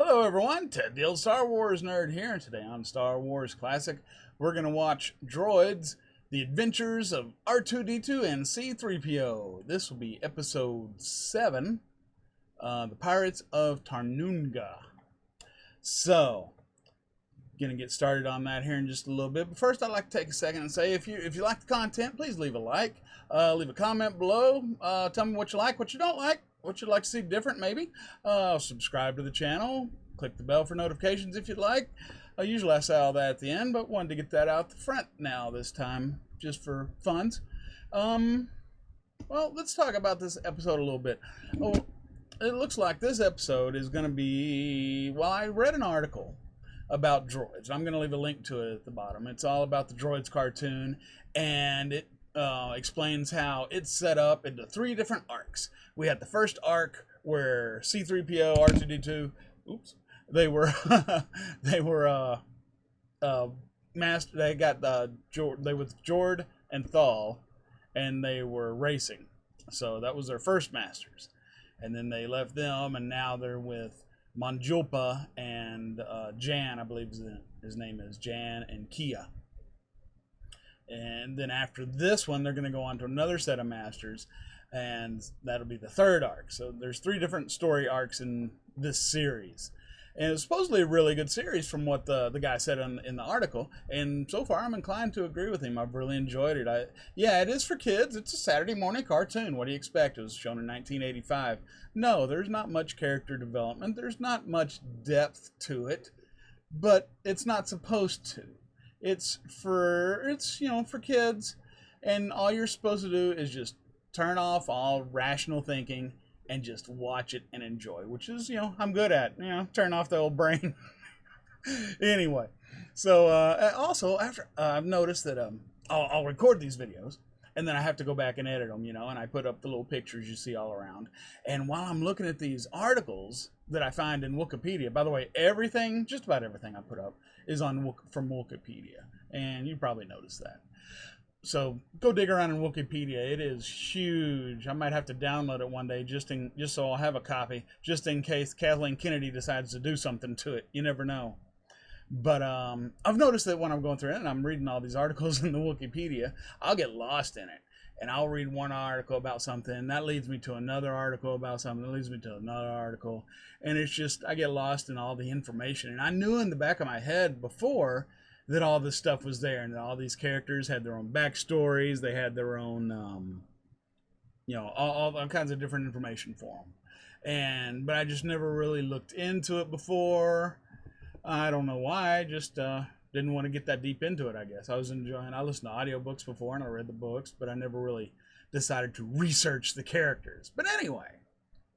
Hello everyone, Ted the old Star Wars nerd here, and today on Star Wars Classic, we're going to watch Droids, The Adventures of R2-D2 and C-3PO. This will be episode 7, The Pirates of Tarnoonga. So, going to get started on that here in just a little bit, but first I'd like to take a second and say if you like the content, please leave a like, leave a comment below, tell me what you like, what you don't like, what you'd like to see different maybe. Subscribe to the channel, click the bell for notifications if you'd like. Usually I say all that at the end, but wanted to get that out the front now this time, just for funds. Well, let's talk about this episode a little bit. Oh, it looks like this episode is going to be, well, I read an article about Droids. I'm going to leave a link to it at the bottom. It's all about the Droids cartoon, and it explains how it's set up into 3 different arcs. We had the first arc where C-3PO, R2-D2, they were master. They got they with Jord and Thal, and they were racing. So that was their first masters, and then they left them, and now they're with Manjulpa and Jan, I believe his name is Jan, and Kia. And then after this one, they're going to go on to another set of masters, and that'll be the 3rd arc. So there's 3 different story arcs in this series. And it's supposedly a really good series from what the guy said in the article. And so far, I'm inclined to agree with him. I've really enjoyed it. Yeah, it is for kids. It's a Saturday morning cartoon. What do you expect? It was shown in 1985. No, there's not much character development. There's not much depth to it. But it's not supposed to. It's for kids, and all you're supposed to do is just turn off all rational thinking and just watch it and enjoy, which is, I'm good at, turn off the old brain. Anyway, so also after I've noticed that I'll record these videos, and then I have to go back and edit them, and I put up the little pictures you see all around. And while I'm looking at these articles that I find in Wikipedia, by the way, just about everything I put up is from Wikipedia, and you probably noticed that. So go dig around in Wikipedia. It is huge. I might have to download it one day just so I'll have a copy, just in case Kathleen Kennedy decides to do something to it. You never know. But I've noticed that when I'm going through it and I'm reading all these articles in the Wikipedia, I'll get lost in it. And I'll read one article about something, that leads me to another article about something, that leads me to another article. And it's just, I get lost in all the information. And I knew in the back of my head before that all this stuff was there, and that all these characters had their own backstories, they had their own, all kinds of different information for them. But I just never really looked into it before. I don't know why, I just didn't want to get that deep into it, I guess. I listened to audiobooks before, and I read the books, but I never really decided to research the characters. But anyway,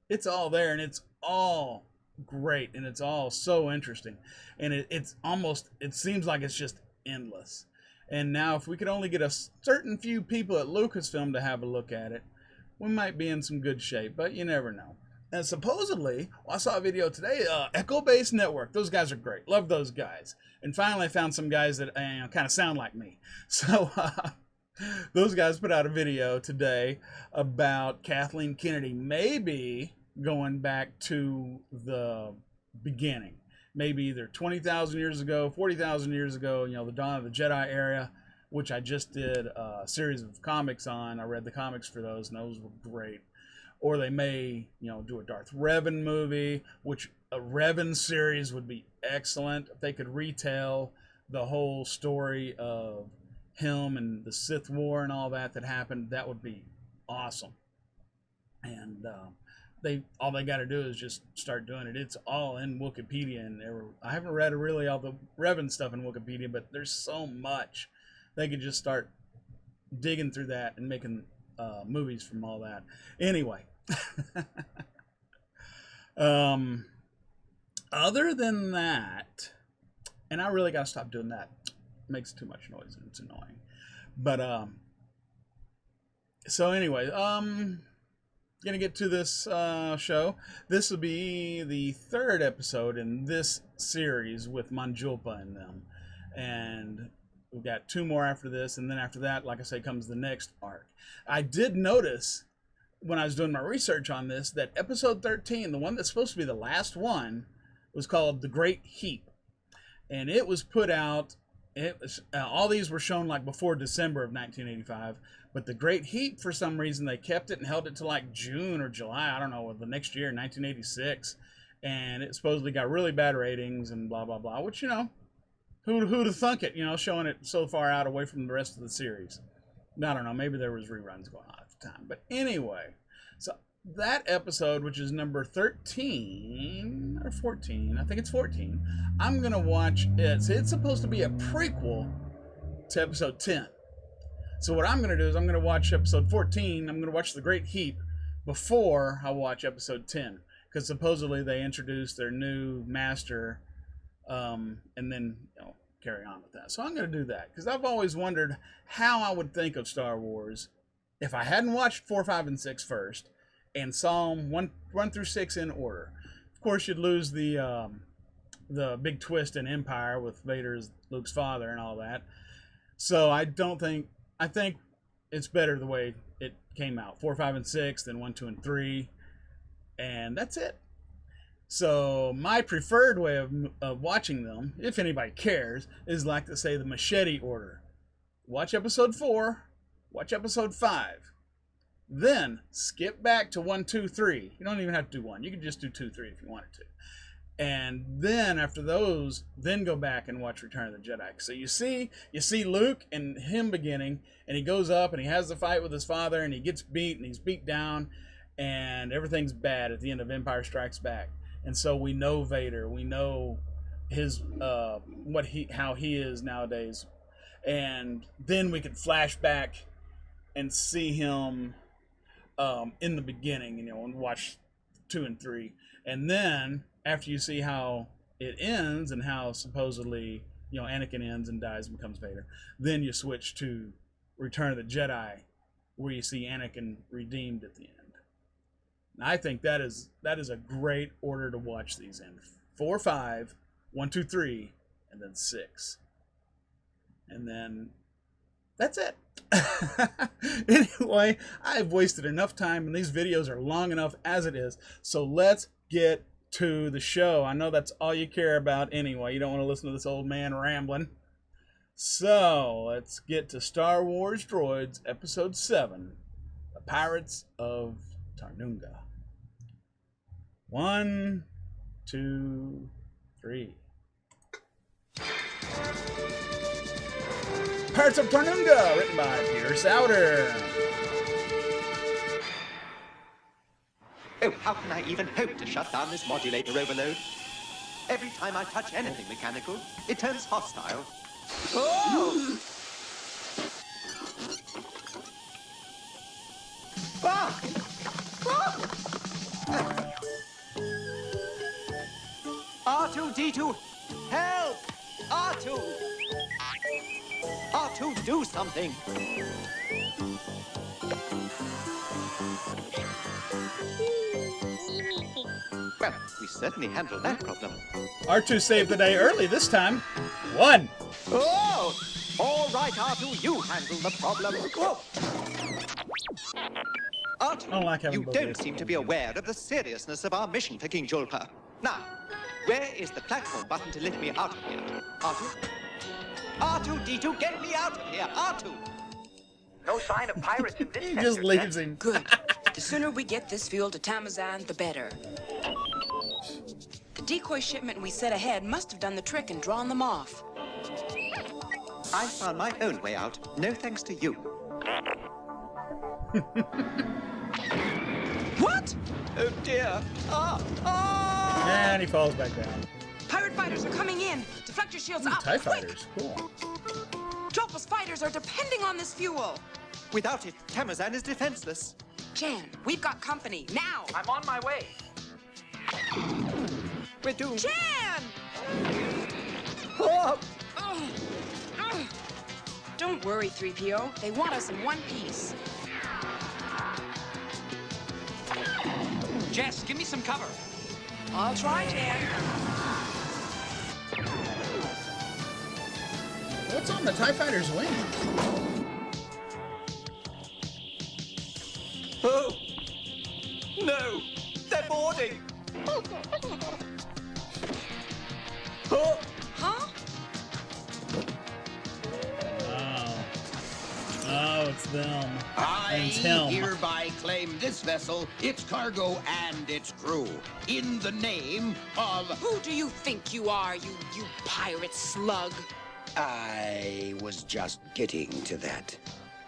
it's all there, and it's all great, and it's all so interesting. And it seems like it's just endless. And now if we could only get a certain few people at Lucasfilm to have a look at it, we might be in some good shape, but you never know. And supposedly, I saw a video today, Echo Base Network. Those guys are great. Love those guys. And finally, I found some guys that kind of sound like me. So those guys put out a video today about Kathleen Kennedy maybe going back to the beginning. Maybe either 20,000 years ago, 40,000 years ago, the dawn of the Jedi era, which I just did a series of comics on. I read the comics for those, and those were great. Or they may, do a Darth Revan movie, which a Revan series would be excellent. If they could retell the whole story of him and the Sith War and all that happened, that would be awesome. And all they got to do is just start doing it. It's all in Wikipedia, and I haven't read really all the Revan stuff in Wikipedia, but there's so much. They could just start digging through that and making movies from all that. Anyway. Other than that, and I really got to stop doing that. It makes too much noise and it's annoying. But so anyway, gonna get to this show. This will be the 3rd episode in this series with Manjulpa in them, and we've got 2 more after this, and then after that, like I say, comes the next arc. I did notice when I was doing my research on this that episode 13, the one that's supposed to be the last one, was called The Great Heap. And it was put out, all these were shown like before December of 1985. But The Great Heap, for some reason, they kept it and held it to like June or July, I don't know, the next year, 1986. And it supposedly got really bad ratings and blah, blah, blah. Which, you know, who'd have thunk it, you know, showing it so far out away from the rest of the series. I don't know, maybe there was reruns going on at the time. But anyway, so that episode, which is number 13 or 14, I think it's 14, I'm going to watch it. So it's supposed to be a prequel to episode 10. So what I'm going to do is I'm going to watch episode 14. I'm going to watch The Great Heap before I watch episode 10. Because supposedly they introduced their new master and then, you know, carry on with that. So I'm going to do that. Because I've always wondered how I would think of Star Wars if I hadn't watched 4, 5, and 6 first and saw them 1 through 6 in order. Of course, you'd lose the big twist in Empire with Vader as Luke's father and all that. So I think it's better the way it came out. 4, 5, and 6, then 1, 2, and 3. And that's it. So my preferred way of watching them, if anybody cares, is like to say the machete order. Watch episode 4, watch episode 5. Then skip back to 1, 2, 3. You don't even have to do 1. You can just do 2, 3 if you wanted to. And then after those, then go back and watch Return of the Jedi. So you see Luke and him beginning, and he goes up and he has the fight with his father, and he gets beat and he's beat down, and everything's bad at the end of Empire Strikes Back. And so we know Vader, we know his how he is nowadays, and then we could flash back and see him in the beginning, you know, and watch 2 and 3, and then after you see how it ends and how supposedly, you know, Anakin ends and dies and becomes Vader, then you switch to Return of the Jedi, where you see Anakin redeemed at the end. And I think that is a great order to watch these in. 4, 5, 1, 2, 3, and then 6. And then that's it. Anyway, I've wasted enough time, and these videos are long enough as it is. So let's get to the show. I know that's all you care about anyway. You don't want to listen to this old man rambling. So let's get to Star Wars Droids, Episode 7, The Pirates of Tarnoonga. 1, 2, 3. Pirates of Tarnoonga, written by Peter Sauder. Oh, how can I even hope to shut down this modulator overload? Every time I touch anything mechanical, it turns hostile. Oh! Ah! Ah! R2-D2, help! R2! R2, do something! Well, we certainly handled that problem. R2 saved the day early this time. 1. Oh! All right, R2, you handle the problem. Whoa! R2, I don't like having you both don't ways. seem to be aware of the seriousness of our mission for King Julpa. Now, where is the platform button to let me out of here? R2? R2-D2, get me out of here! R2! No sign of pirates in this He sector, just Seth. leaves him. Good. The sooner we get this fuel to Tamazan, the better. The decoy shipment we set ahead must have done the trick and drawn them off. I found my own way out, no thanks to you. What? Oh dear! Ah! And he falls back down. Pirate fighters are coming in. Deflector shields up. TIE Quick! fighters. Cool. Joppa's fighters are depending on this fuel. Without it, Tamazan is defenseless. Jan, we've got company. Now! I'm on my way. We're doomed. Jan! Oh! Ugh. Ugh. Don't worry, 3PO. They want us in one piece. Jess, give me some cover. I'll try, Jan. What's on the TIE fighter's wing? Oh! No! They're boarding! Huh? Oh, it's them. And I it's him. hereby claim this vessel, its cargo, and its crew, in the name of... Who do you think you are, you pirate slug? I was just getting to that.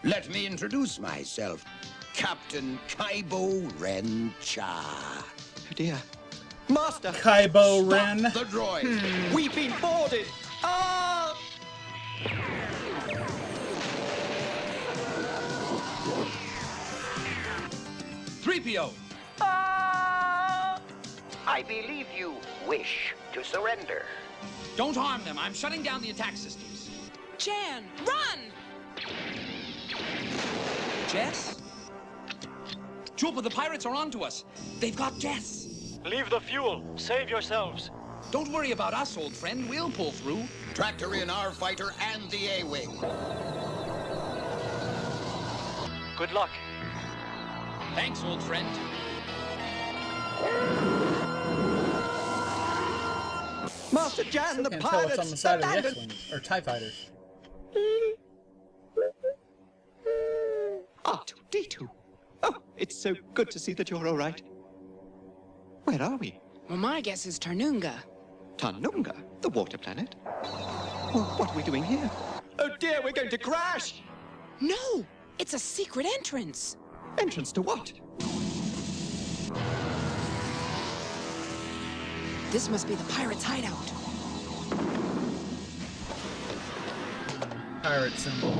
Let me introduce myself. Captain Kaibo Ren Cha. Oh dear. Master! Kaibo Ren. The droid. We've been boarded! Ah! 3PO! I believe you wish to surrender. Don't harm them. I'm shutting down the attack systems. Jan, run! Jess? Julpa, the pirates are onto us. They've got Jess. Leave the fuel. Save yourselves. Don't worry about us, old friend. We'll pull through. Tractor in our fighter and the A-Wing. Good luck. Thanks, old friend. Master Jan, the Can't tell pirates! what's on the side of the abandoned- X-Wing. Or TIE Fighters. R2-D2. Oh, it's so good to see that you're all right. Where are we? Well, my guess is Tarnoonga. Tarnoonga, the water planet? Well, what are we doing here? Oh dear, we're going to crash! No, it's a secret entrance. Entrance to what? This must be the pirates' hideout. Pirate symbol.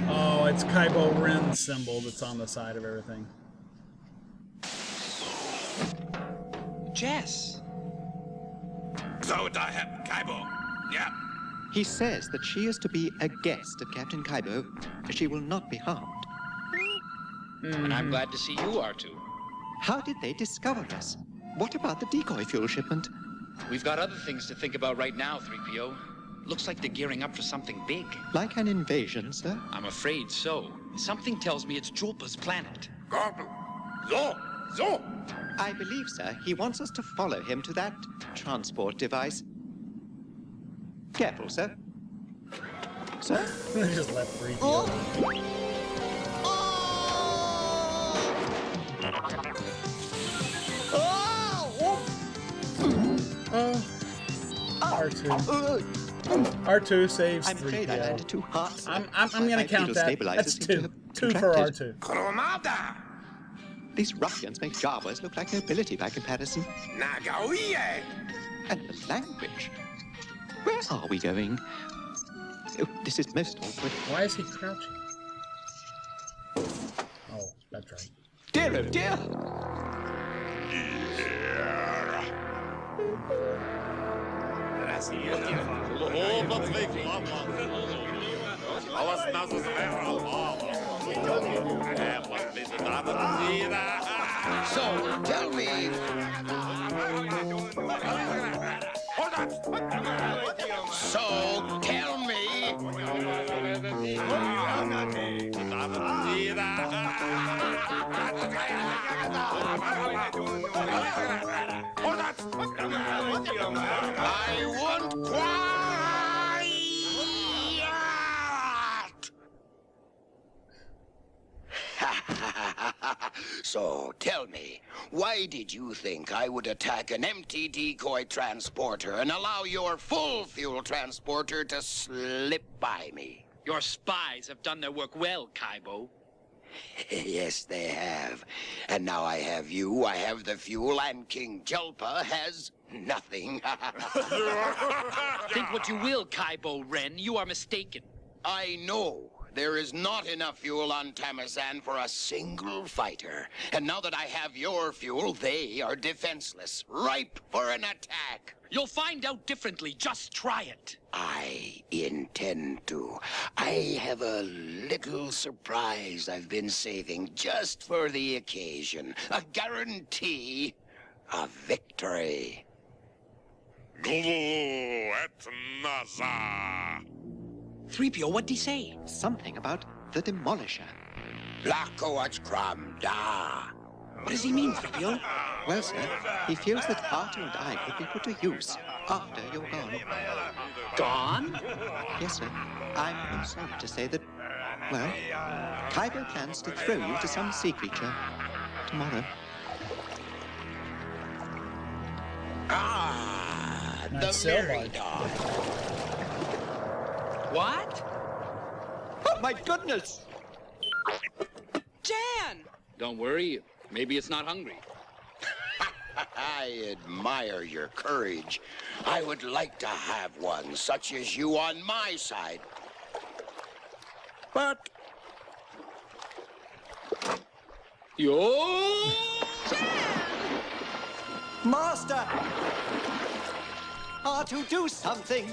Oh, it's Kaibo Ren's symbol that's on the side of everything. Jess. So da hep Kaibo. Yeah. He says that she is to be a guest of Captain Kaibo. She will not be harmed. And I'm glad to see you are too. How did they discover us? What about the decoy fuel shipment? We've got other things to think about right now, 3PO. Looks like they're gearing up for something big. Like an invasion, sir? I'm afraid so. Something tells me it's Julpa's planet. So. I believe, sir, he wants us to follow him to that transport device. Careful, sir. Sir? They just left 3PO. R2. R2 saves I'm afraid I 3PO. landed too hard. I'm gonna count that. That's two. Two for R2. Kromada. These ruffians make Jawas look like nobility by comparison. Nagaoye. And the language. Where are we going? Oh, this is most awkward. Why is he crouching? Oh, that's right. Dear, oh dear! So, tell me... So, tell me... I want quiet! So, tell me, why did you think I would attack an empty decoy transporter and allow your full fuel transporter to slip by me? Your spies have done their work well, Kaibo. Yes, they have. And now I have you, I have the fuel, and King Julpa has nothing. Think what you will, Kaibo Ren. You are mistaken. I know there is not enough fuel on Tamazan for a single fighter. And now that I have your fuel, they are defenseless, ripe for an attack. You'll find out differently. Just try it. I intend to. I have a little surprise I've been saving just for the occasion. A guarantee of victory. 3PO, what'd he say? Something about the Demolisher. Lakoach Kram Da. What does he mean, 3PO? Well, sir, he feels that R2 and I could be put to use after you're gone. Gone? Yes, sir. I'm sorry to say that, well, Clive A plans to throw you to some sea creature tomorrow. Ah, Nice the sail Mary barge. dog. What? Oh, my goodness! Jan! Don't worry. Maybe it's not hungry. I admire your courage. I would like to have one such as you on my side. But Yo! Master! R2, do something!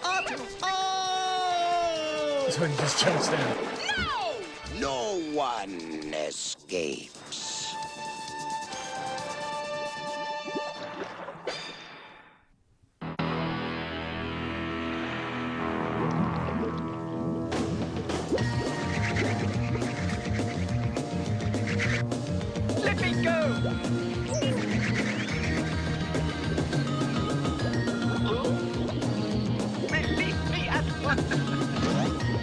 R2! Oh! So he just jumps down. no one escapes. Let me go! Release me at once!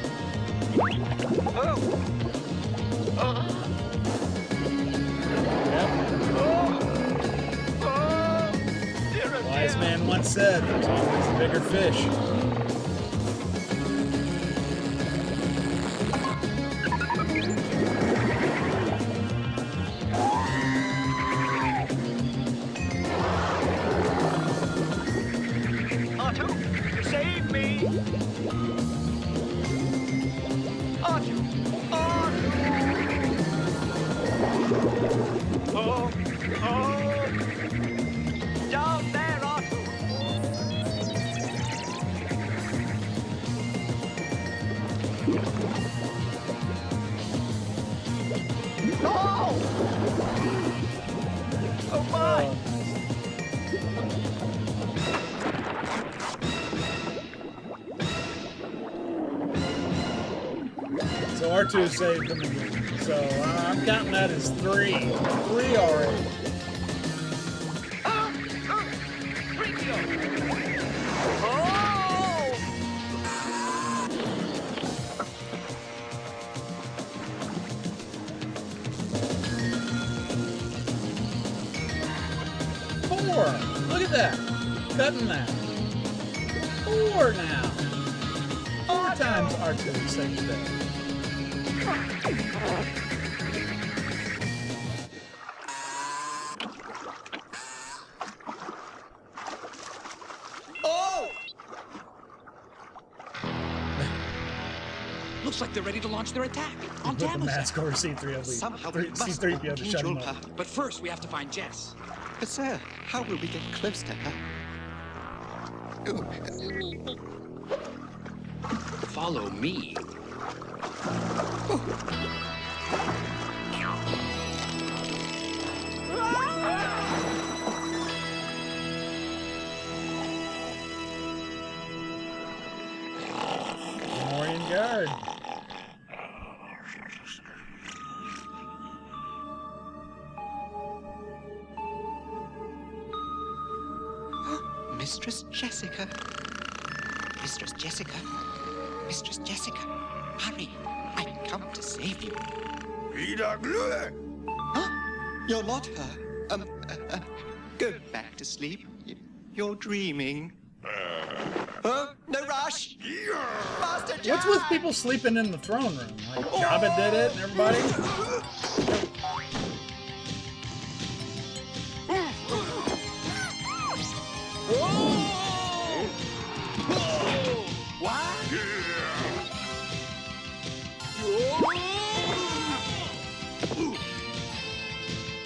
Wise man once said, there's always a bigger fish. R2, save me! R2! R2! Oh! Down there, R2! Oh! Oh my! So R2 saved him again. So I'm counting that as 3. 3 already. Look at that. Cutting that. 4 now. 4 times R2 saved the day. Oh! Looks like they're ready to launch their attack on Put the Tamo's. mask over C-3PO. Somehow we must C-3PO to find shut him Jolpa. up. But first, we have to find Jess. But sir, how will we get close to her? Follow me. Memorian Guard. Mistress Jessica. Mistress Jessica. Mistress Jessica. Hurry. I've come to save you. Huh? You're not her. Go back to sleep. You're dreaming. No rush. Master Jabba! What's with people sleeping in the throne room? Like Jabba did it and everybody?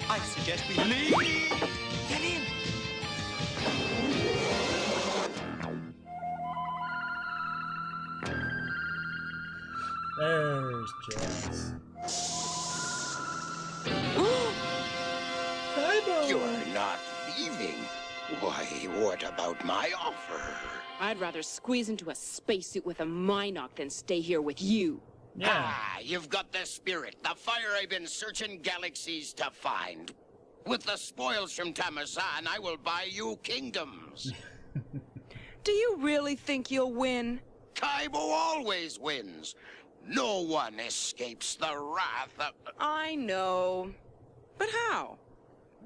I suggest we leave. Get in. There's Jess. You're not leaving. Why, what about my offer? I'd rather squeeze into a spacesuit with a Minoc than stay here with you. Yeah. Ah, you've got the spirit, the fire I've been searching galaxies to find. With the spoils from Tamazan, I will buy you kingdoms. Do you really think you'll win? Kaibo always wins. No one escapes the wrath of... I know. But how?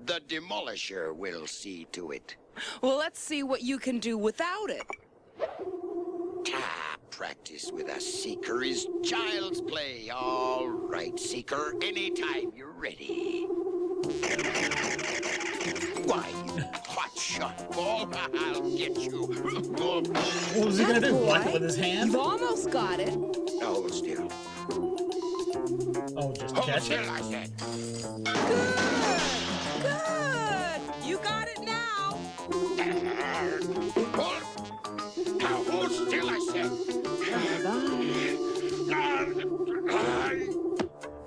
The Demolisher will see to it. Well, let's see what you can do without it. Practice with a Seeker is child's play. All right, Seeker, anytime you're ready. Why, you hot shot ball, I'll get you. What was he gonna do? Block it with his hand? You've almost got it. Hold still. Oh, just Hold catch still, it? I said. Good! You got it now. Now hold still, I said.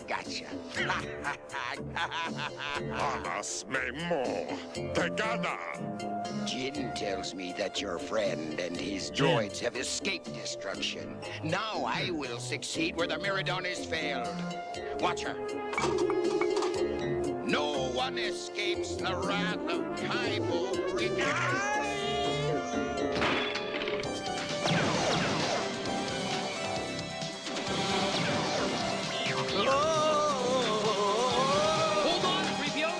Gotcha. Alas me more. Pegada. Jin tells me that your friend and his droids have escaped destruction. Now I will succeed where the Miradonis failed. Watch her. No one escapes the wrath of Kaibo. Hold on, 3PO.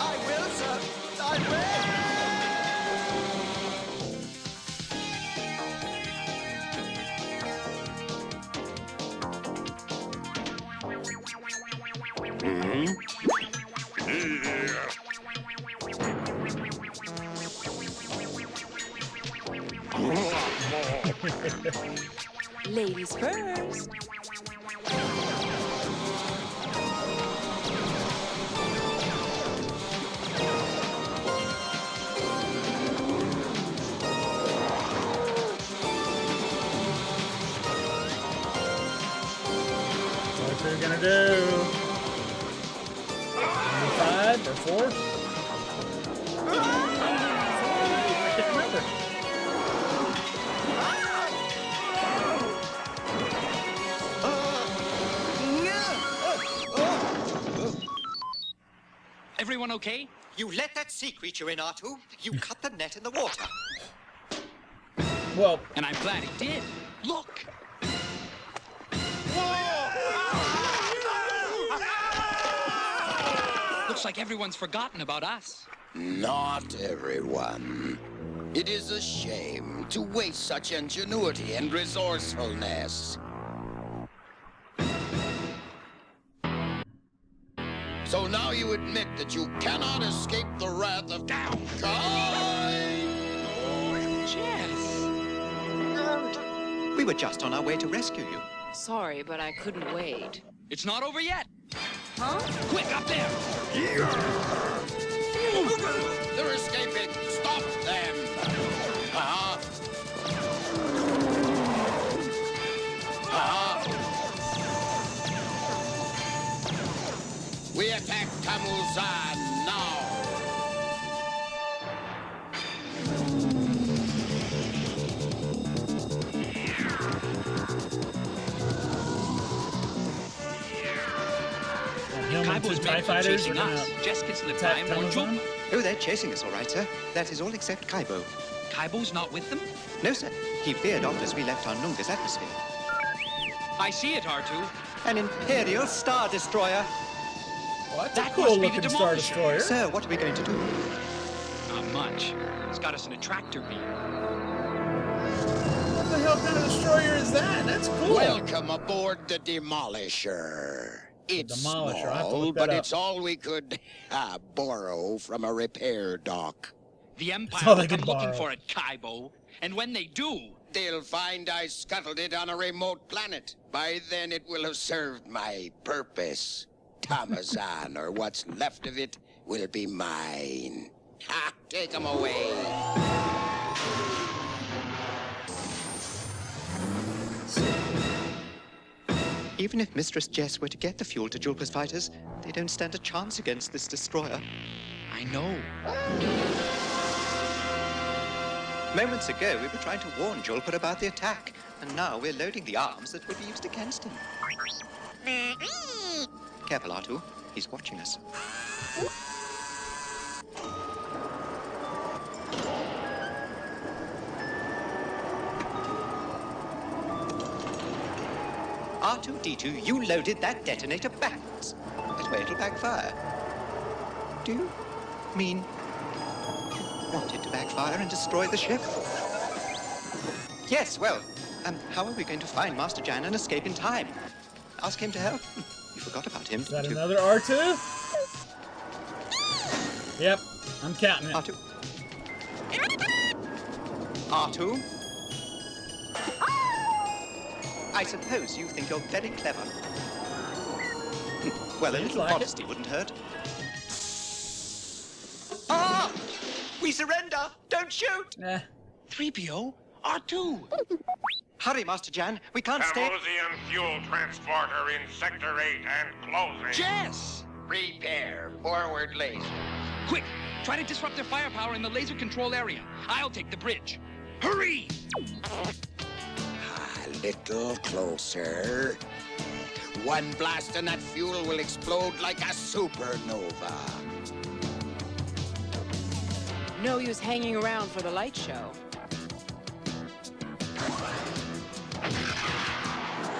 I will, sir. I will. Ladies first. What's he gonna do? 5 or 4? I can't remember. Everyone okay? You let that sea creature in, R2. You cut the net in the water. Well, And I'm glad he did. Look! Looks like everyone's forgotten about us. Not everyone. It is a shame to waste such ingenuity and resourcefulness. So now you admit that you cannot escape the wrath of Jess! We were just on our way to rescue you. Sorry, but I couldn't wait. It's not over yet. Huh? Quick, up there! They're escaping. Stop them. We attack Tamuzan now. Kaibo's men keep chasing us. Jess can slip by and warn Joe. Oh, they're chasing us all right, sir. That is all except Kaibo. Kaibo's not with them? No, sir. He veered off as we left Tarnoonga's atmosphere. I see it, R2. An Imperial Star Destroyer. what? That Cool must be the looking Star Demolisher. Destroyer. Sir, what are we going to do? Not much. It's got us in a tractor beam. What the hell kind of destroyer is that? That's cool. Welcome aboard the Demolisher. It's Demolisher, I'll have to small, look that but up. it's all we could borrow from a repair dock. The all Empire they will can come looking borrow. for it, Kaibo. And when they do, They'll find I scuttled it on a remote planet. By then it will have served my purpose. Tamazan, or what's left of it, will be mine. Ha! Take 'em away. Even if Mistress Jess were to get the fuel to Julpa's fighters, they don't stand a chance against this destroyer. I know. Moments ago, we were trying to warn Julper about the attack, and now we're loading the arms that will be used against him. Careful, R2. He's watching us. R2-D2, you loaded that detonator backwards. That way it'll backfire. Do you mean you want it to backfire and destroy the ship? Yes, well, how are we going to find Master Jan and escape in time? Ask him to help. You forgot about him, Is that didn't you? another R2? Yep, I'm counting it. R2. R2? I suppose you think you're very clever. Well, a Seems little like modesty wouldn't hurt. Ah! We surrender! Don't shoot! Nah. 3PO? R2? Hurry, Master Jan. We can't stay. Amosium fuel transporter in Sector 8 and closing. Jess! Prepare. Forward laser. Quick! Try to disrupt their firepower in the laser control area. I'll take the bridge. Hurry! A little closer. One blast and that fuel will explode like a supernova. No use hanging around for the light show.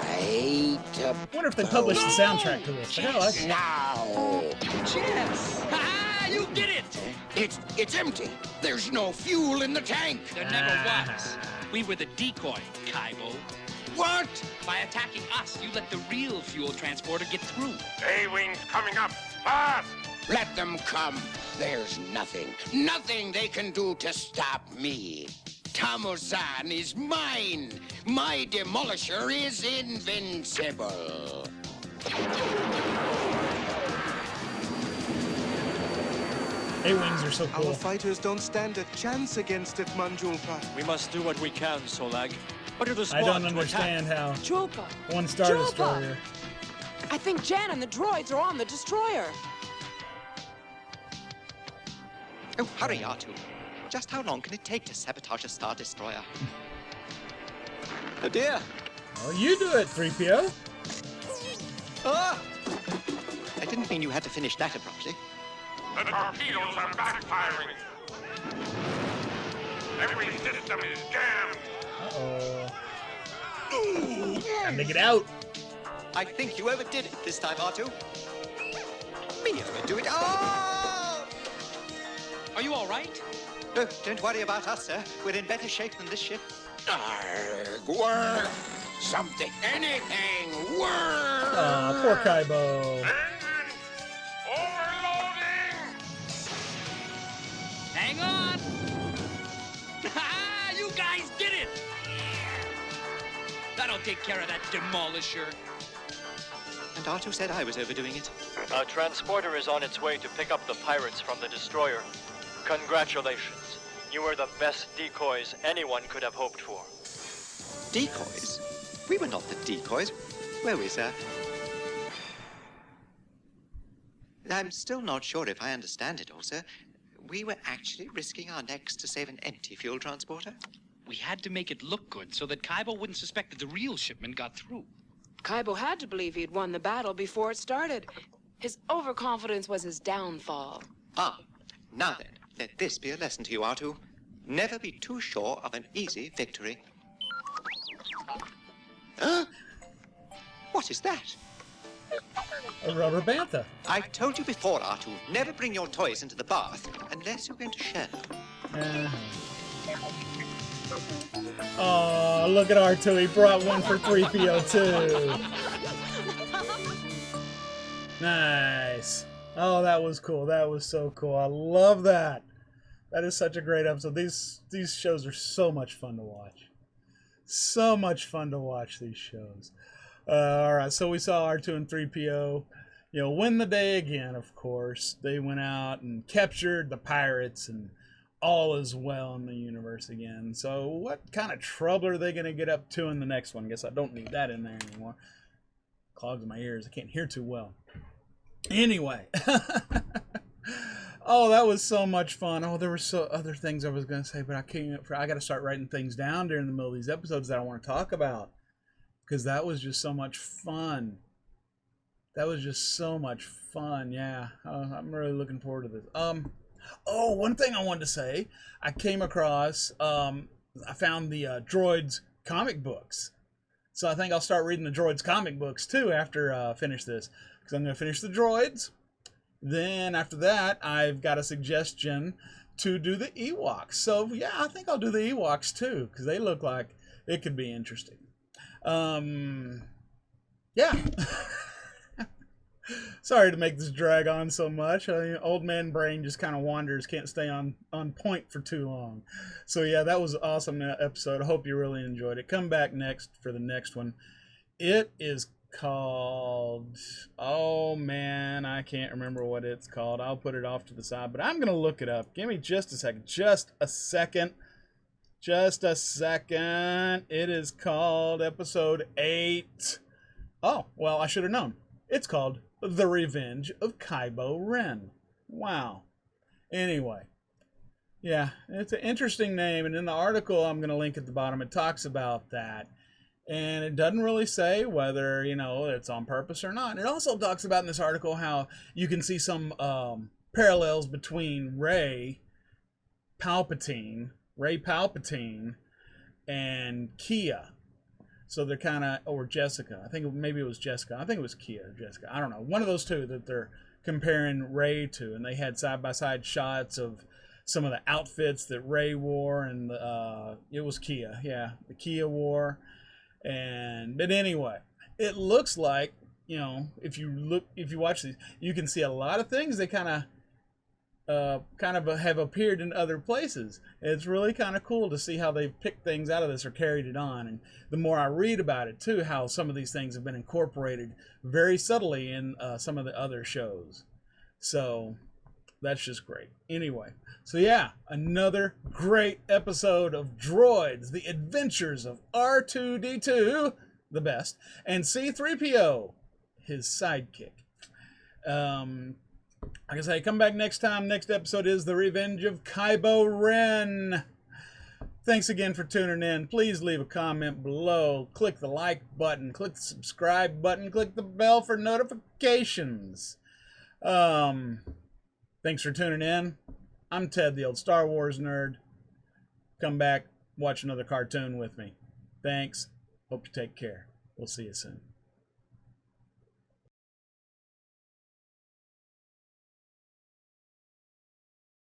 Right I wonder if they published the soundtrack to this. Hell, I now. Jess! Ha! You did it! It's empty. There's no fuel in the tank. There never was. We were the decoy, Kaibo. What? By attacking us, you let the real fuel transporter get through. A-Wing's coming up. Fast! Let them come. There's nothing they can do to stop me. Tamo-san is mine. My demolisher is invincible. A-Wings are so Our cool. fighters don't stand a chance against it, Manjulpa. We must do what we can, Solag. Order the I squad don't to understand how Julpa! one Star Julpa! Destroyer. I think Jan and the droids are on the destroyer. Oh, hurry, R2. Just how long can it take to sabotage a Star Destroyer? Oh, dear. Oh, you do it, 3PO. Ah! I didn't mean you had to finish that abruptly. The torpedoes are backfiring. Every system is jammed. Uh-oh. Time to get out. I think you overdid it this time, R2. Me overdo it. Oh! Are you all right? No, don't worry about us, sir. We're in better shape than this ship. Arg, work. Something, anything, work. Aw, poor Kaibo. Engine overloading. Hang on! Ha! You guys did it! That'll take care of that demolisher. And R2 said I was overdoing it. A transporter is on its way to pick up the pirates from the destroyer. Congratulations. You were the best decoys anyone could have hoped for. Decoys? We were not the decoys, were we, sir? I'm still not sure if I understand it all, sir. We were actually risking our necks to save an empty fuel transporter? We had to make it look good so that Kaibo wouldn't suspect that the real shipment got through. Kaibo had to believe he'd won the battle before it started. His overconfidence was his downfall. Ah, now then, let this be a lesson to you, R2. Never be too sure of an easy victory. Huh? What is that? A rubber bantha. I told you before, R2, never bring your toys into the bath unless you're going to share them. Oh, look at R2. He brought one for 3PO too. Nice. Oh, that was cool. That was so cool. I love that. That is such a great episode. These shows are so much fun to watch. So much fun to watch these shows. All right, so we saw R2 and 3PO, win the day again, of course. They went out and captured the pirates, and all is well in the universe again. So what kind of trouble are they going to get up to in the next one? Guess I don't need that in there anymore. Clogs my ears. I can't hear too well. Anyway. Oh, that was so much fun. Oh, there were so other things I was going to say, but I can't. I got to start writing things down during the middle of these episodes that I want to talk about, because that was just so much fun. That was just so much fun. Yeah, I'm really looking forward to this. Oh, one thing I wanted to say, I came across. I found the Droids comic books, so I think I'll start reading the Droids comic books too after I finish this, because I'm going to finish the Droids. Then after that, I've got a suggestion to do the Ewoks. So yeah, I think I'll do the Ewoks too, because they look like it could be interesting. Yeah. Sorry to make this drag on so much. Old man brain just kind of wanders, can't stay on point for too long. So yeah, that was an awesome episode. I hope you really enjoyed it. Come back next for the next one. It is called, oh man, I can't remember what it's called. I'll put it off to the side, but I'm gonna look it up. Give me just a second. It is called episode 8. Oh, well, I should have known. It's called The Revenge of Kylo Ren. Wow. Anyway, yeah, it's an interesting name, and in the article I'm going to link at the bottom, it talks about that. And it doesn't really say whether, it's on purpose or not. And it also talks about in this article how you can see some parallels between Rey Palpatine, and Kia. So they're kind of, or Jessica. I think maybe it was Jessica. I think it was Kia or Jessica. I don't know. One of those two that they're comparing Rey to. And they had side-by-side shots of some of the outfits that Rey wore. And it was Kia. Yeah, the Kia wore. But anyway, it looks like, if you watch these, you can see a lot of things they kind of have appeared in other places. It's really kind of cool to see how they've picked things out of this or carried it on. And the more I read about it too, how some of these things have been incorporated very subtly in some of the other shows. So that's just great. Anyway, so yeah, another great episode of Droids, The Adventures of R2-D2, the best, and C-3PO, his sidekick. Like I say, come back next time. Next episode is The Revenge of Kylo Ren. Thanks again for tuning in. Please leave a comment below. Click the like button. Click the subscribe button. Click the bell for notifications. Thanks for tuning in. I'm Ted, the old Star Wars nerd. Come back, watch another cartoon with me. Thanks. Hope you take care. We'll see you soon.